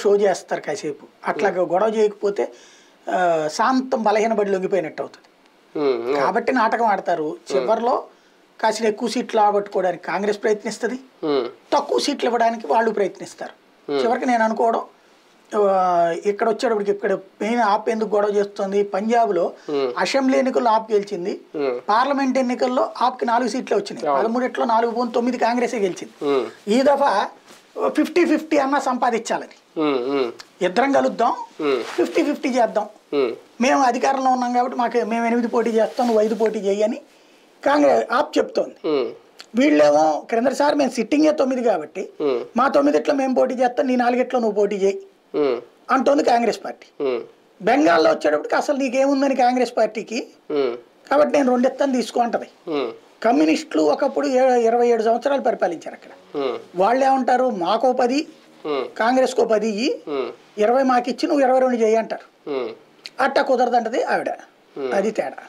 Show చేస్తారు కాసేపు, అట్లాగా గొడవ చేయకపోతే శాంతం బలహీనబడి లొంగిపోయినట్టు అవుతుంది. కాబట్టి నాటకం ఆడతారు. చివరిలో కాసిన ఎక్కువ సీట్లు రాబట్టుకోవడానికి కాంగ్రెస్ ప్రయత్నిస్తుంది, తక్కువ సీట్లు ఇవ్వడానికి వాళ్ళు ప్రయత్నిస్తారు. చివరికి నేను అనుకోవడం ఇక్కడ వచ్చేటప్పటికి ఇక్కడ మెయిన్ ఆప్ ఎందుకు గొడవ చేస్తుంది, పంజాబ్లో అసెంబ్లీ ఎన్నికల్లో ఆప్ గెలిచింది, పార్లమెంట్ ఎన్నికల్లో ఆప్కి 4 సీట్లే వచ్చినాయి. 13లో 4 పోను 9 కాంగ్రెసే గెలిచింది. ఈ దఫా 50-50 అన్నా సంపాదించాలని, ఇద్దరం కలుద్దాం 50-50 చేద్దాం, మేము అధికారంలో ఉన్నాం కాబట్టి మేము 8 పోటీ చేస్తాం, నువ్వు 5 పోటీ చేయని కాంగ్రెస్ ఆప్ చెప్తోంది. వీళ్ళేమో క్రిందసారి మేము సిట్టింగే 9 కాబట్టి మా 9 మేము పోటీ చేస్తాం, నీ 4 నువ్వు పోటీ చేయి అంటోంది కాంగ్రెస్ పార్టీ. బెంగాల్లో వచ్చేటప్పటికి అసలు నీకేముందని కాంగ్రెస్ పార్టీకి, కాబట్టి నేను 2 ఎత్తాను తీసుకో అంటది. కమ్యూనిస్టులు ఒకప్పుడు 27 సంవత్సరాలు పరిపాలించారు అక్కడ. వాళ్ళు ఏమంటారు, మాకో 10 కాంగ్రెస్కో 10 ఇయ్యి, 20 మాకిచ్చి నువ్వు 22 చేయి అంటారు. అట్టా కుదరదంటది ఆవిడ. అది తేడా.